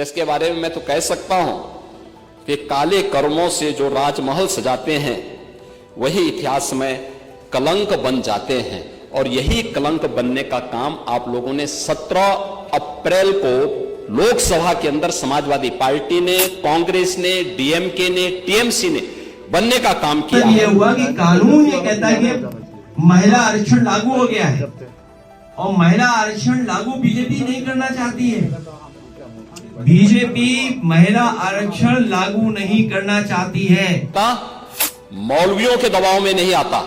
इसके बारे में मैं तो कह सकता हूं कि काले कर्मों से जो राजमहल सजाते हैं वही इतिहास में कलंक बन जाते हैं। और यही कलंक बनने का काम आप लोगों ने 17 अप्रैल को लोकसभा के अंदर समाजवादी पार्टी ने, कांग्रेस ने, डीएमके ने, टीएमसी ने बनने का काम किया। यह हुआ कि कानून ये कहता है कि महिला आरक्षण लागू हो गया है और महिला आरक्षण लागू बीजेपी नहीं करना चाहती है। बीजेपी महिला आरक्षण लागू नहीं करना चाहती है। मौलवियों के दबाव में नहीं आता,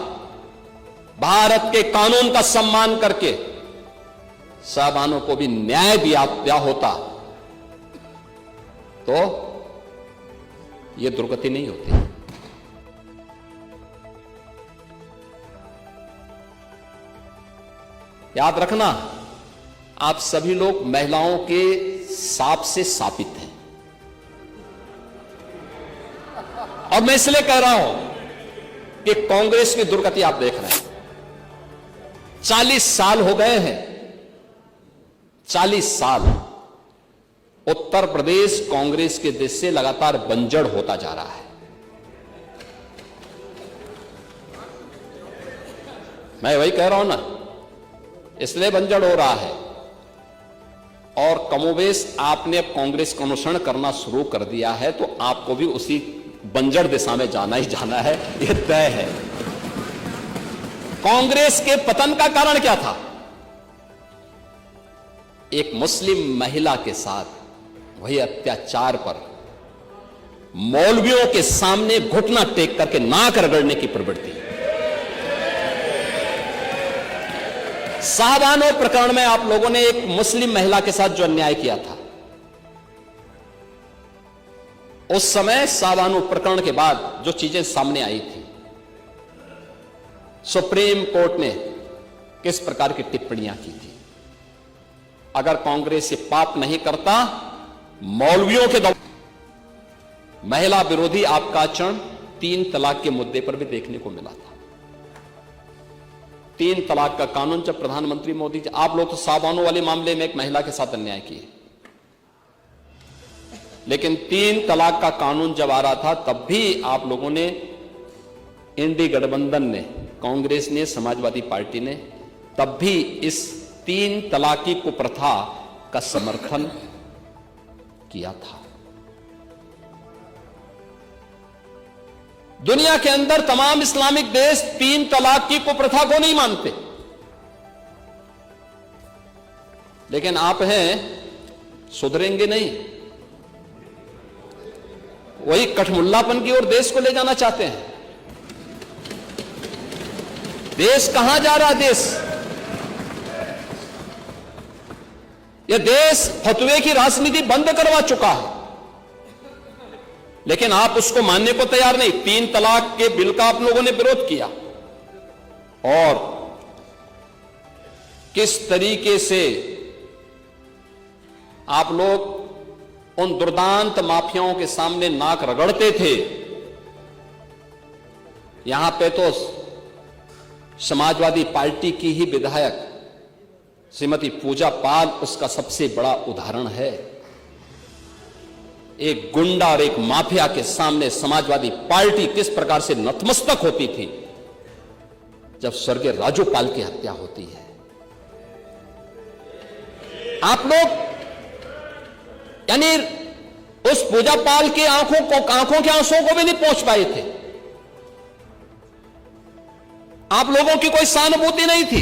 भारत के कानून का सम्मान करके साहबानों को भी न्याय दिया होता तो यह दुर्गति नहीं होती। याद रखना, आप सभी लोग महिलाओं के सांप से शापित हैं। और मैं इसलिए कह रहा हूं कि कांग्रेस की दुर्गति आप देख रहे हैं। 40 साल हो गए हैं, 40 साल उत्तर प्रदेश कांग्रेस के देश से लगातार बंजर होता जा रहा है। मैं वही कह रहा हूं ना, इसलिए बंजर हो रहा है। और कमोबेश आपने कांग्रेस का अनुसरण करना शुरू कर दिया है तो आपको भी उसी बंजर दिशा में जाना ही जाना है, यह तय है। कांग्रेस के पतन का कारण क्या था? एक मुस्लिम महिला के साथ वही अत्याचार पर मौलवियों के सामने घुटना टेक करके नाक रगड़ने की प्रवृत्ति। साहबानो प्रकरण में आप लोगों ने एक मुस्लिम महिला के साथ जो अन्याय किया था, उस समय साहबानो प्रकरण के बाद जो चीजें सामने आई थी, सुप्रीम कोर्ट ने किस प्रकार की टिप्पणियां की थी। अगर कांग्रेस ये पाप नहीं करता, मौलवियों के दबाव, महिला विरोधी आपका आचरण 3 तलाक के मुद्दे पर भी देखने को मिला था। 3 तलाक का कानून जब प्रधानमंत्री मोदी जी, आप लोग तो साहबानों वाले मामले में एक महिला के साथ अन्याय किए, लेकिन 3 तलाक का कानून जब आ रहा था तब भी आप लोगों ने, इंडी गठबंधन ने, कांग्रेस ने, समाजवादी पार्टी ने तब भी इस 3 तलाकी कुप्रथा का समर्थन किया था। दुनिया के अंदर तमाम इस्लामिक देश 3 तलाक की कुप्रथा को नहीं मानते, लेकिन आप हैं सुधरेंगे नहीं, वही कठमुल्लापन की ओर देश को ले जाना चाहते हैं। देश कहां जा रहा? यह देश फतवे की राजनीति बंद करवा चुका है, लेकिन आप उसको मानने को तैयार नहीं। 3 तलाक के बिल का आप लोगों ने विरोध किया और किस तरीके से आप लोग उन दुर्दांत माफियाओं के सामने नाक रगड़ते थे। यहां पे तो समाजवादी पार्टी की ही विधायक श्रीमती पूजा पाल उसका सबसे बड़ा उदाहरण है। एक गुंडा और एक माफिया के सामने समाजवादी पार्टी किस प्रकार से नतमस्तक होती थी जब स्वर्गीय राजूपाल की हत्या होती है। आप लोग यानी उस पूजा पाल की आंखों के आंसुओं को भी नहीं पहुंच पाए थे। आप लोगों की कोई सहानुभूति नहीं थी।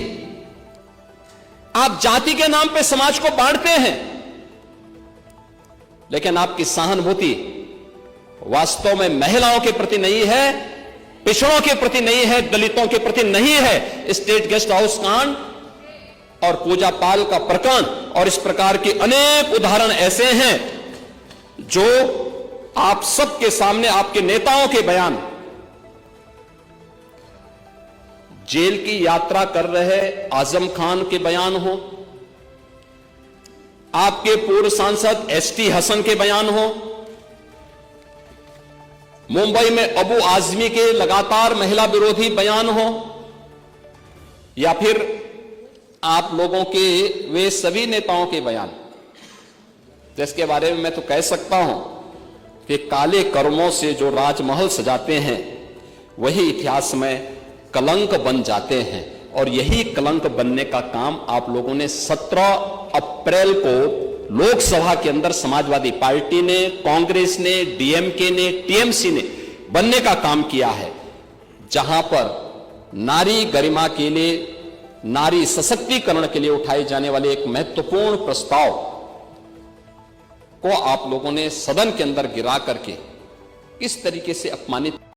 आप जाति के नाम पे समाज को बांटते हैं, लेकिन आपकी सहानुभूति वास्तव में महिलाओं के प्रति नहीं है, पिछड़ों के प्रति नहीं है, दलितों के प्रति नहीं है। स्टेट गेस्ट हाउस कांड और पूजा पाल का प्रकरण और इस प्रकार के अनेक उदाहरण ऐसे हैं जो आप सबके सामने, आपके नेताओं के बयान, जेल की यात्रा कर रहे आजम खान के बयान हो, आपके पूर्व सांसद एसटी हसन के बयान हो, मुंबई में अबू आजमी के लगातार महिला विरोधी बयान हो, या फिर आप लोगों के वे सभी नेताओं के बयान तो इसके बारे में मैं तो कह सकता हूं कि काले कर्मों से जो राजमहल सजाते हैं वही इतिहास में कलंक बन जाते हैं। और यही कलंक बनने का काम आप लोगों ने 17 अप्रैल को लोकसभा के अंदर समाजवादी पार्टी ने, कांग्रेस ने, डीएमके ने, टीएमसी ने बनने का काम किया है, जहां पर नारी गरिमा के लिए, नारी सशक्तिकरण के लिए उठाए जाने वाले एक महत्वपूर्ण प्रस्ताव को आप लोगों ने सदन के अंदर गिरा करके इस तरीके से अपमानित